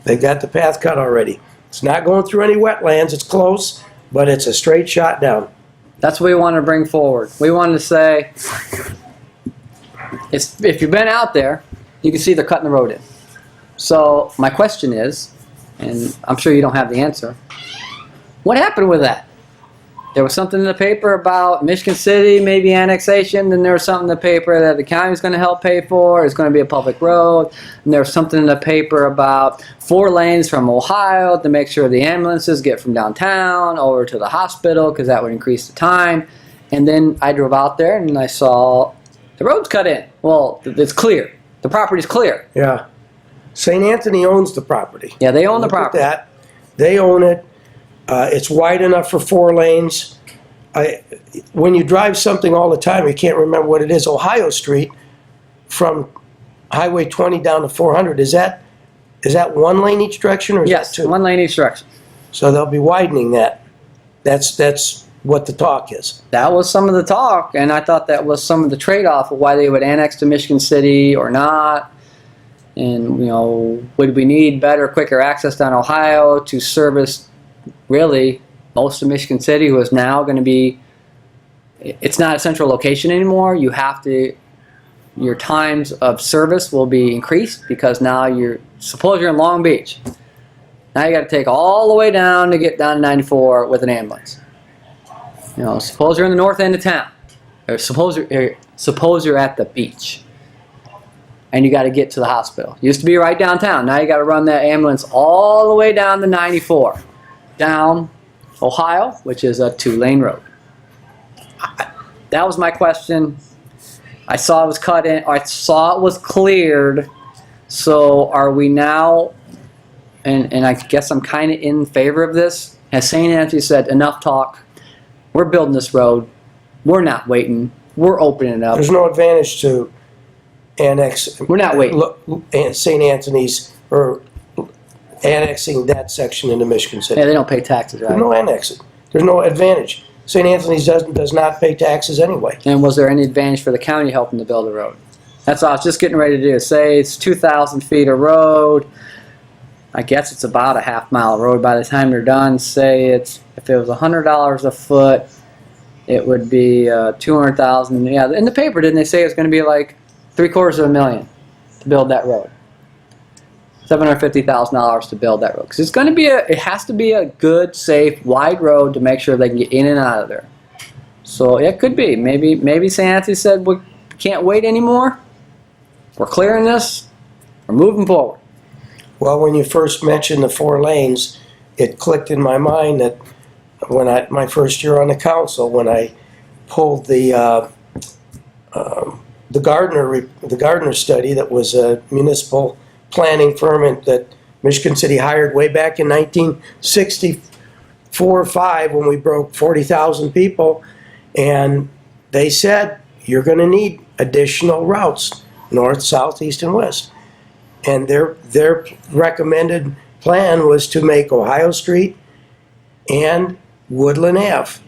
They've got the path cut already. It's not going through any wetlands. It's close, but it's a straight shot down. That's what we want to bring forward. We wanted to say, if you've been out there, you can see they're cutting the road in. So my question is, and I'm sure you don't have the answer, What happened with that? There was something in the paper about Michigan City, maybe annexation, then there was something in the paper that the county was going to help pay for, it's going to be a public road, and there was something in the paper about 4 lanes from Ohio to make sure the ambulances get from downtown over to the hospital because that would increase the time. And then I drove out there and I saw the road's cut in. Well, it's clear. The property's clear. Yeah. St. Anthony owns the property. Yeah, they own the Look at property. that. They own it. It's wide enough for 4 lanes. When you drive something all the time, you can't remember what it is. Ohio Street from Highway 20 down to 400, is that 1 lane each direction or is Yes, that 2? 1 lane each direction. So they'll be widening that. That's what the talk is. That was some of the talk, and I thought that was some of the trade-off of why they would annex to Michigan City or not. And, you know, would we need better, quicker access down Ohio to service really most of Michigan City, who is now going to be, it's not a central location anymore. You have to, your times of service will be increased because now suppose you're in Long Beach. Now you got to take all the way down to get down to 94 with an ambulance. You know, suppose you're in the north end of town, or suppose you're at the beach, and you got to get to the hospital. Used to be right downtown. Now you got to run that ambulance all the way down to 94, down Ohio, which is a 2-lane road. That was my question. I saw it was cut in. I saw it was cleared. So are we now? And I guess I'm kind of in favor of this. As St. Anthony said, enough talk. We're building this road. We're not waiting. We're opening it up. There's no advantage to annex. We're not waiting. St. Anthony's or annexing that section into Michigan City. Yeah, they don't pay taxes, right? There's no annexing. There's no advantage. St. Anthony's does not pay taxes anyway. And was there any advantage for the county helping to build the road? That's all I was just getting ready to do. Say it's 2,000 feet of road. I guess it's about a half-mile road by the time you're done. Say if it was $100 a foot, it would be $200,000. Yeah, in the paper, didn't they say it was going to be like $750,000 to build that road? $750,000 to build that road because it's going to be it has to be a good, safe, wide road to make sure they can get in and out of there. So it could be maybe St. Anthony said we can't wait anymore. We're clearing this. We're moving forward. Well, when you first mentioned the 4 lanes, it clicked in my mind that my first year on the council, when I pulled the Gardner study, that was a municipal planning firm that Michigan City hired way back in 1964 or 5 when we broke 40,000 people, and they said you're going to need additional routes, north, south, east, and west. And their recommended plan was to make Ohio Street and Woodland Ave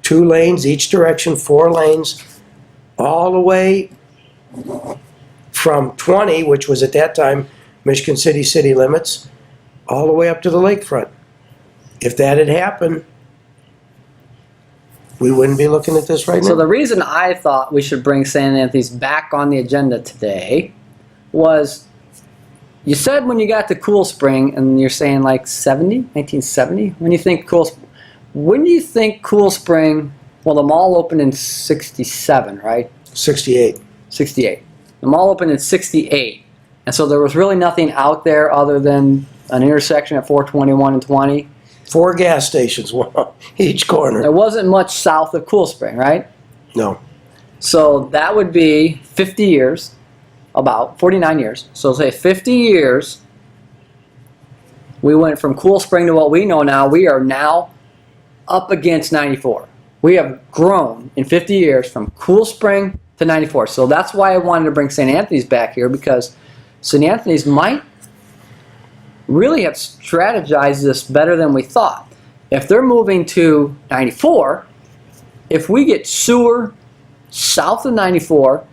2 lanes each direction, 4 lanes, all the way from 20, which was at that time Michigan City city limits, all the way up to the lakefront. If that had happened, we wouldn't be looking at this right now. So the reason I thought we should bring St. Anthony's back on the agenda today was, you said when you got to Cool Spring, and you're saying like 1970? When you think Cool Spring, well, the mall opened in 67, right? 68. 68. The mall opened in 68. And so there was really nothing out there other than an intersection at 421 and 20. 4 gas stations, one on each corner. There wasn't much south of Cool Spring, right? No. So that would be 50 years, about 49 years. So say 50 years, we went from Cool Spring to what we know now. We are now up against 94. We have grown in 50 years from Cool Spring to 94. So that's why I wanted to bring St. Anthony's back here, because St. Anthony's might really have strategized this better than we thought. If they're moving to 94, if we get sewer south of 94,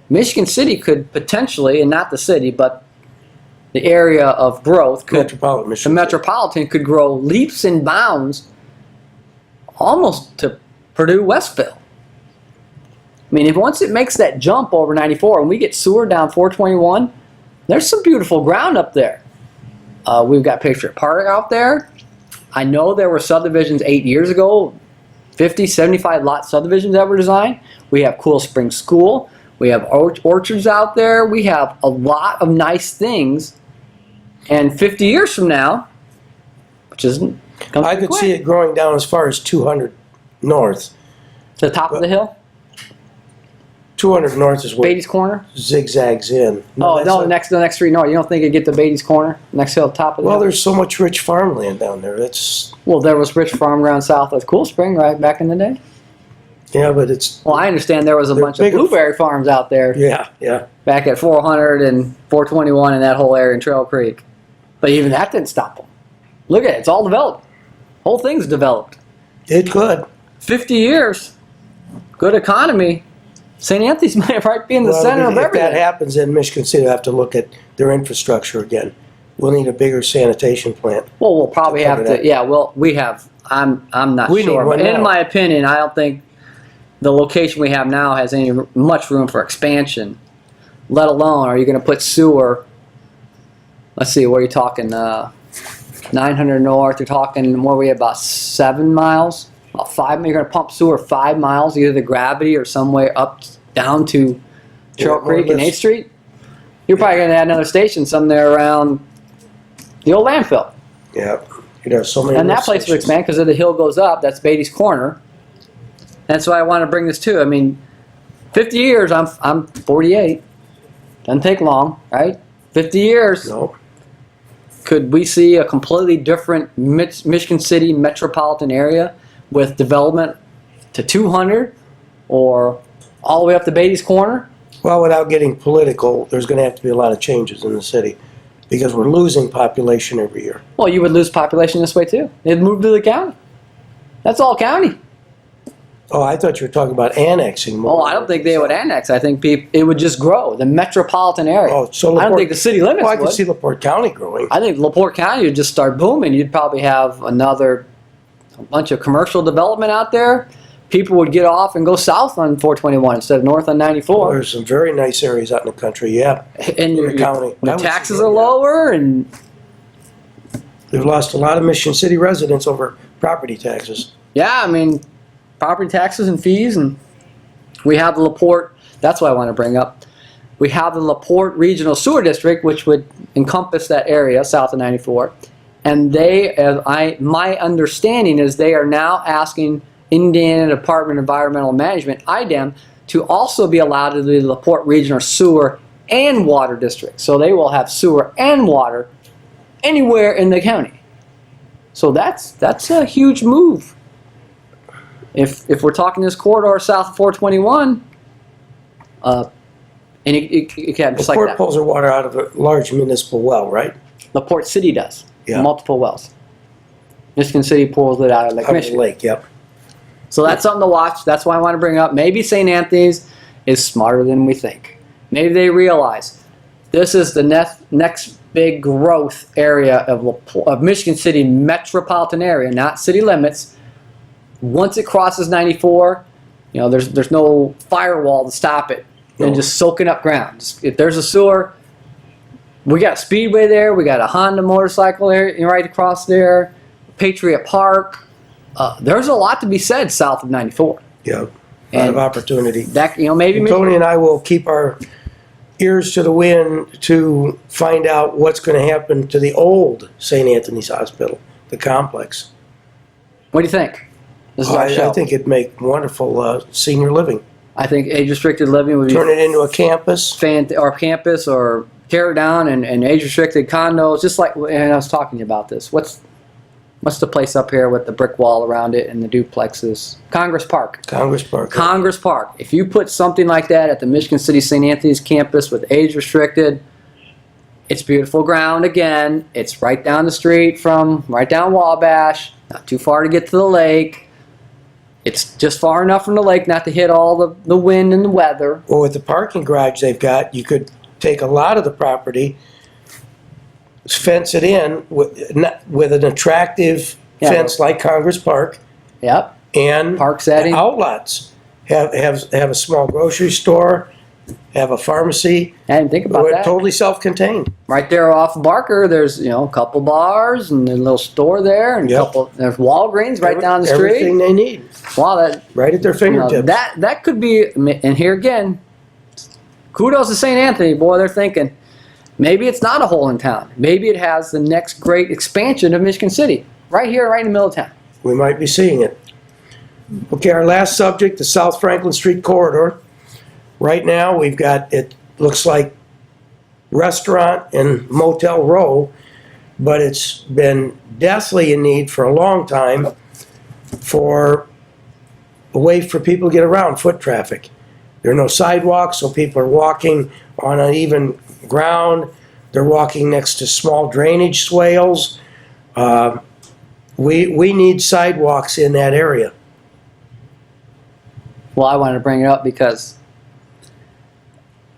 Michigan City could potentially, and not the city, but the area of growth, Metropolitan Michigan. the metropolitan could grow leaps and bounds almost to Purdue Westville. I mean, if once it makes that jump over 94 and we get sewer down 421, there's some beautiful ground up there. We've got Patriot Park out there. I know there were subdivisions 8 years ago, 50, 75 lot subdivisions that were designed. We have Cool Spring School. We have orchards out there. We have a lot of nice things. And 50 years from now, which isn't... I could see it growing down as far as 200 north. To the top of the hill? 200 north is where Beatty's Corner? zigzags in. No, the next street north. You don't think it'd get to Beatty's Corner? Next hill, top of the hill? Well, there's so much rich farmland down there. That's... Well, there was rich farm ground south of Cool Spring, right, back in the day? Yeah, but it's... Well, I understand there was a bunch of bigger blueberry farms out there. Yeah. Back at 400 and 421 in that whole area in Trail Creek. But even that didn't stop them. Look at it. It's all developed. Whole thing's developed. It could. 50 years. Good economy. St. Anthony's might right be in the center of if everything. that happens, then Michigan City will have to look at their infrastructure again. We'll need a bigger sanitation plant. Well, we'll probably have cover to. that. Yeah, well, we have. I'm not We need sure. one But in now. my opinion, I don't think the location we have now has any much room for expansion. Let alone, are you going to put sewer? Let's see, what are you talking? 900 north. You're talking, what are we, about 7 miles? About 5. You're going to pump sewer 5 miles, either the gravity or some way up down to Trail More or Creek and less. 8th Street. You're probably going to add another station somewhere around the old landfill. Yeah. You'd have so many And that lift place would stations. expand because the hill goes up. That's Beatty's Corner. That's why I want to bring this to. I mean, 50 years, I'm 48. Doesn't take long, right? 50 years. No. Could we see a completely different Michigan City metropolitan area with development to 200 or all the way up to Beatty's Corner? Well, without getting political, there's going to have to be a lot of changes in the city because we're losing population every year. Well, you would lose population this way too. They'd move to the county. That's all county. Oh, I thought you were talking about annexing more. Oh, I don't think they would annex. I think it would just grow, the metropolitan area. Oh, so I don't LaPorte- think the city limits Well, I would. could see LaPorte County growing. I think LaPorte County would just start booming. You'd probably have a bunch of commercial development out there. People would get off and go south on 421 instead of north on 94. There's some very nice areas out in the country, yeah. And in the county. the I would taxes see that, are yeah. lower, and We've lost a lot of Michigan City residents over property taxes. yeah, I mean, property taxes and fees, and we have the LaPorte. That's what I want to bring up. We have the LaPorte Regional Sewer District, which would encompass that area south of 94. And my understanding is they are now asking Indiana Department of Environmental Management, IDEM, to also be allowed to do the LaPorte Regional Sewer and Water District. So they will have sewer and water anywhere in the county. So that's a huge move. If we're talking this corridor south of 421, and it can just like LaPorte that. pulls their water out of a large municipal well, right? LaPorte City does. Yeah. Multiple wells. Michigan City pulls it out of Lake Out of the Michigan. lake, yep. So that's something to watch. That's why I want to bring up. Maybe St. Anthony's is smarter than we think. Maybe they realize this is the next big growth area of Michigan City metropolitan area, not city limits. Once it crosses 94, there's no firewall to stop it and No. just soaking up ground. If there's a sewer, we got a speedway there. We got a Honda motorcycle area right across there. Patriot Park. There's a lot to be said south of 94. Yeah, a lot And of opportunity. That maybe Tony and I will keep our ears to the wind to find out what's going to happen to the old St. Anthony's Hospital, the complex. What do you think? This is our show. I think it'd make wonderful senior living. I think age-restricted living would be Turn it into a campus. or campus, or tear it down and age-restricted condos. Just like, and I was talking to you about this. What's the place up here with the brick wall around it and the duplexes? Congress Park. Congress Park. Congress Park. If you put something like that at the Michigan City St. Anthony's campus with age-restricted, it's beautiful ground again. It's right down the street from right down Wabash. Not too far to get to the lake. It's just far enough from the lake not to hit all the wind and the weather. Well, with the parking garage they've got, you could take a lot of the property, fence it in with an attractive Yeah. fence like Congress Park, Yep. and Park setting. outlets. Have a small grocery store have a pharmacy. I didn't think about We're that. totally self-contained. Right there off Barker, there's a couple bars and a little store there, and Yep. there's Walgreens right down the street. Everything they need, Wow, that right at their fingertips. that could be. And here again, kudos to St. Anthony. Boy, they're thinking maybe it's not a hole in town. Maybe it has the next great expansion of Michigan City right here, right in the middle of town. We might be seeing it. Okay, our last subject, the South Franklin Street corridor. Right now, we've got, it looks like restaurant and motel row, but it's been deathly in need for a long time for a way for people to get around, foot traffic. There are no sidewalks, so people are walking on uneven ground. They're walking next to small drainage swales. We need sidewalks in that area. Well, I wanted to bring it up because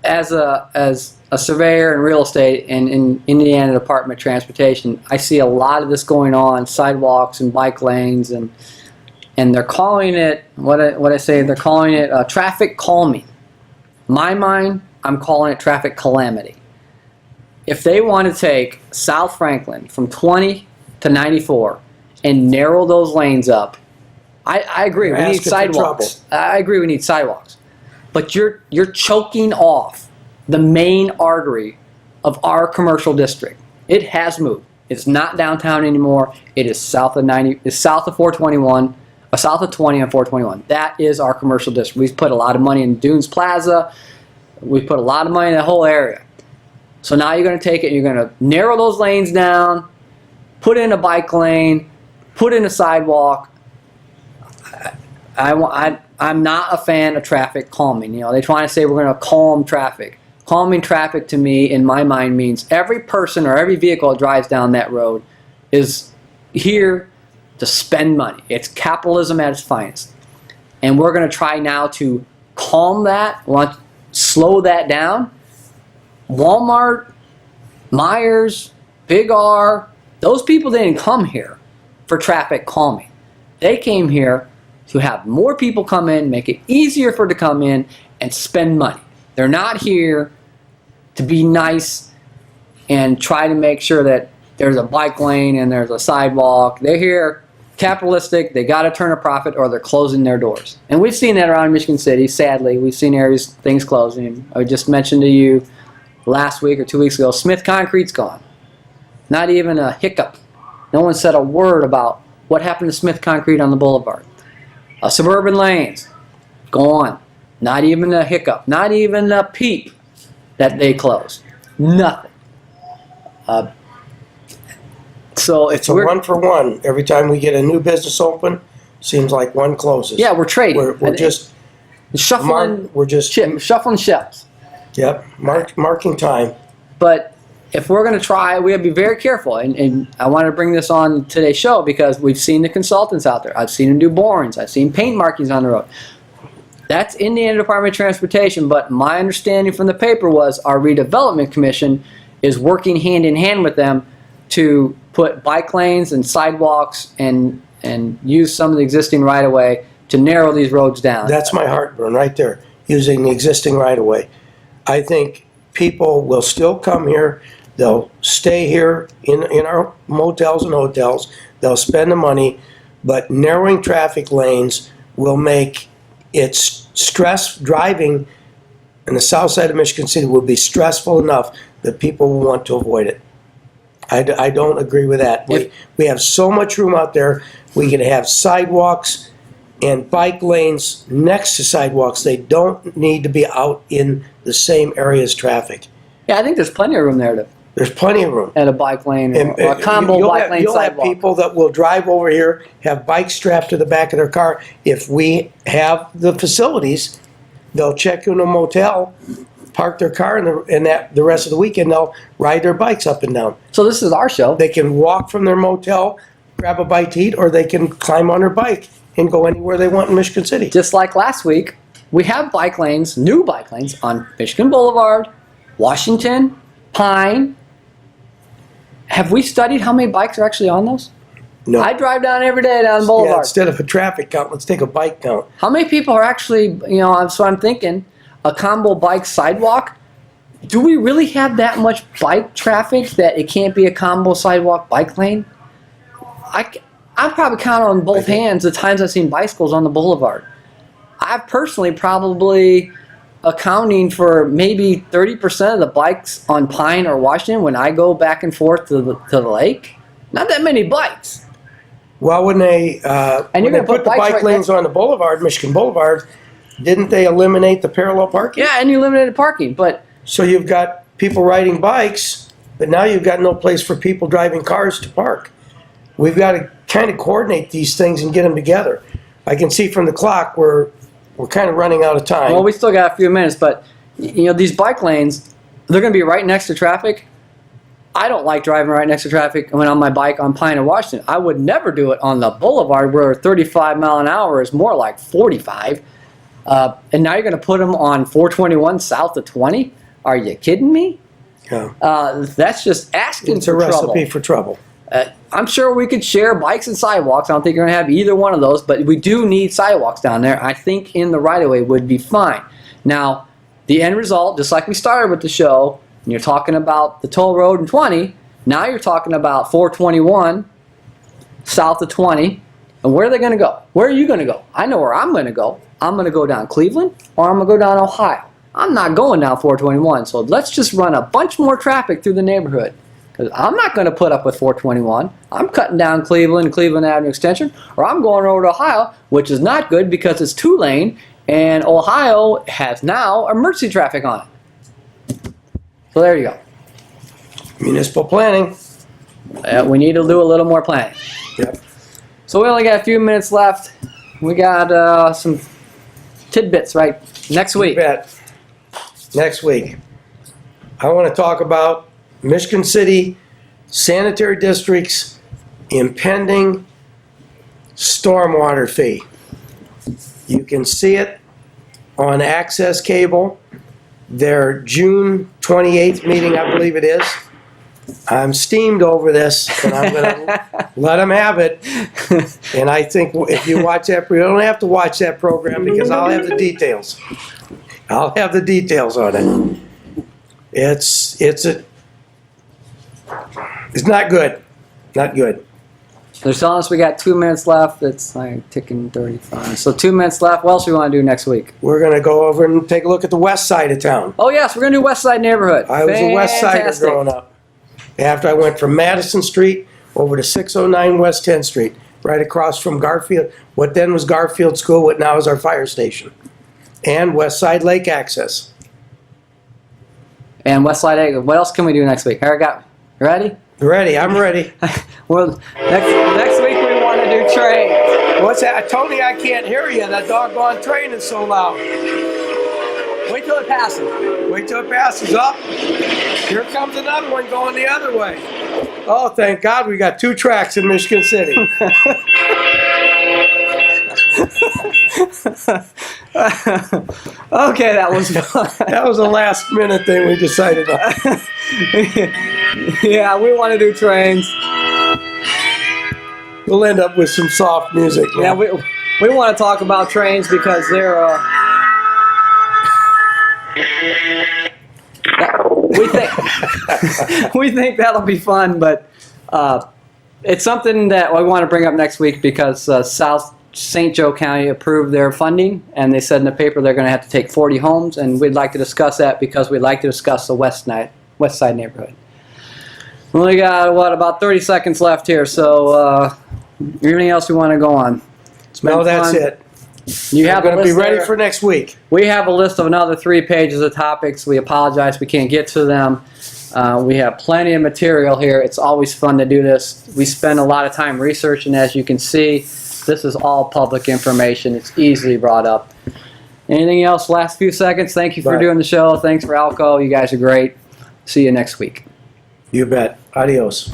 as a surveyor in real estate and in Indiana Department of Transportation, I see a lot of this going on, sidewalks and bike lanes, and they're calling it, they're calling it traffic calming. My mind, I'm calling it traffic calamity. If they want to take South Franklin from 20 to 94 and narrow those lanes up, I agree, we need asking for sidewalks. I agree, we need sidewalks. But you're choking off the main artery of our commercial district. It has moved. It's not downtown anymore. It is south of 90. It's south of 421, south of 20 and 421. That is our commercial district. We've put a lot of money in Dunes Plaza. We've put a lot of money in the whole area. So now you're going to take it and you're going to narrow those lanes down, put in a bike lane, put in a sidewalk. I'm not a fan of traffic calming. They try to say we're going to calm traffic. Calming traffic to me, in my mind, means every person or every vehicle that drives down that road is here to spend money. It's capitalism at its finest. And we're going to try now to calm that, slow that down. Walmart, Myers, Big R, those people didn't come here for traffic calming. They came here to have more people come in, make it easier for them to come in and spend money. They're not here to be nice and try to make sure that there's a bike lane and there's a sidewalk. They're here capitalistic. They got to turn a profit or they're closing their doors. And we've seen that around Michigan City, sadly. We've seen things closing. I just mentioned to you last week or 2 weeks ago, Smith Concrete's gone. Not even a hiccup. No one said a word about what happened to Smith Concrete on the boulevard. Suburban lanes, gone. Not even a hiccup. Not even a peep that they closed. Nothing. So It's a one for one. Every time we get a new business open, seems like one closes. Yeah, we're trading. We're just shuffling. Shuffling shells. Yep, marking time. But if we're going to try, we have to be very careful. And I want to bring this on today's show because we've seen the consultants out there. I've seen them do borings. I've seen paint markings on the road. That's Indiana Department of Transportation, but my understanding from the paper was our redevelopment commission is working hand in hand with them to put bike lanes and sidewalks and use some of the existing right-of-way to narrow these roads down. That's my heartburn right there, using the existing right-of-way. I think people will still come here. They'll stay here in our motels and hotels. They'll spend the money, but narrowing traffic lanes will make it stress. Driving in the south side of Michigan City will be stressful enough that people will want to avoid it. I don't agree with that. We have so much room out there. We can have sidewalks and bike lanes next to sidewalks. They don't need to be out in the same area as traffic. Yeah, I think there's plenty of room there There's plenty of room. at a bike lane or a combo bike lane You'll sidewalk. have people that will drive over here, have bikes strapped to the back of their car. If we have the facilities, they'll check in a motel, park their car, and the rest of the weekend they'll ride their bikes up and down. So this is our show. They can walk from their motel, grab a bite to eat, or they can climb on their bike and go anywhere they want in Michigan City. Just like last week, we have bike lanes, new bike lanes on Michigan Boulevard, Washington, Pine. Have we studied how many bikes are actually on those? No. I drive down every day down Yeah, Boulevard. instead of a traffic count, let's take a bike count. How many people are actually, that's what I'm thinking. a combo bike sidewalk, do we really have that much bike traffic that it can't be a combo sidewalk bike lane? I probably count on both hands the times I've seen bicycles on the boulevard. I've personally probably accounting for maybe 30% of the bikes on Pine or Washington when I go back and forth to the lake. Not that many bikes. Well, when they put the bike lanes on the boulevard, Michigan Boulevard, didn't they eliminate the parallel parking? Yeah, and you eliminated parking, but So you've got people riding bikes, but now you've got no place for people driving cars to park. We've got to kind of coordinate these things and get them together. I can see from the clock we're kind of running out of time. well, we still got a few minutes, but you know, these bike lanes, they're going to be right next to traffic. I don't like driving right next to traffic when on my bike on Pine and Washington. I would never do it on the boulevard where 35 mile an hour is more like 45. And now you're going to put them on 421 south of 20? Are you kidding me? Yeah. That's just asking It's a for trouble. recipe for trouble. I'm sure we could share bikes and sidewalks. I don't think you're going to have either one of those, but we do need sidewalks down there. I think in the right-of-way would be fine. Now, the end result, just like we started with the show, and you're talking about the toll road in 20, now you're talking about 421 south of 20, and where are they going to go? Where are you going to go? I know where I'm going to go. I'm going to go down Cleveland, or I'm going to go down Ohio. I'm not going down 421, so let's just run a bunch more traffic through the neighborhood. Because I'm not going to put up with 421. I'm cutting down Cleveland Avenue Extension, or I'm going over to Ohio, which is not good because it's 2-lane, and Ohio has now emergency traffic on it. So there you go. Municipal planning. We need to do a little more planning. Yep. So we only got a few minutes left. We got some tidbits right next week. You bet. Next week. I want to talk about Michigan City Sanitary District's impending stormwater fee. You can see it on Access Cable. Their June 28th meeting, I believe it is. I'm steamed over this, and I'm going to let them have it. And I think if you watch that, you don't have to watch that program because I'll have the details. I'll have the details on it. It's not good. Not good. They're telling us we got 2 minutes left. It's like ticking 35. So 2 minutes left. What else do we want to do next week? We're going to go over and take a look at the west side of town. Oh, yes, we're going to do West Side Neighborhood. I was a west sider Fantastic. growing up. After I went from Madison Street over to 609 West 10th Street, right across from Garfield, what then was Garfield School, what now is our fire station, and West Side Lake Access. And West Side Egg. What else can we do next week? You ready? Ready? I'm ready. Well, next week we want to do trains. What's that? Tony, I can't hear you. That doggone train is so loud. Wait till it passes. Wait till it passes up. Here comes another one going the other way. Oh, thank God we got 2 tracks in Michigan City. Okay, that was fun. That was a last minute thing we decided on. Yeah, we want to do trains. We'll end up with some soft music. Yeah, we want to talk about trains because they're we think that'll be fun, but it's something that I want to bring up next week because South St. Joe County approved their funding, and they said in the paper they're going to have to take 40 homes, and we'd like to discuss that because we'd like to discuss the West Side neighborhood. We only got, about 30 seconds left here, so anything else we want to go on? No, that's it. You have going to be ready there. for next week. We have a list of another 3 pages of topics. We apologize we can't get to them. We have plenty of material here. It's always fun to do this. We spend a lot of time researching, as you can see. This is all public information. It's easily brought up. Anything else? Last few seconds. Thank you for doing the show. Thanks for Alco. You guys are great. See you next week. You bet. Adios.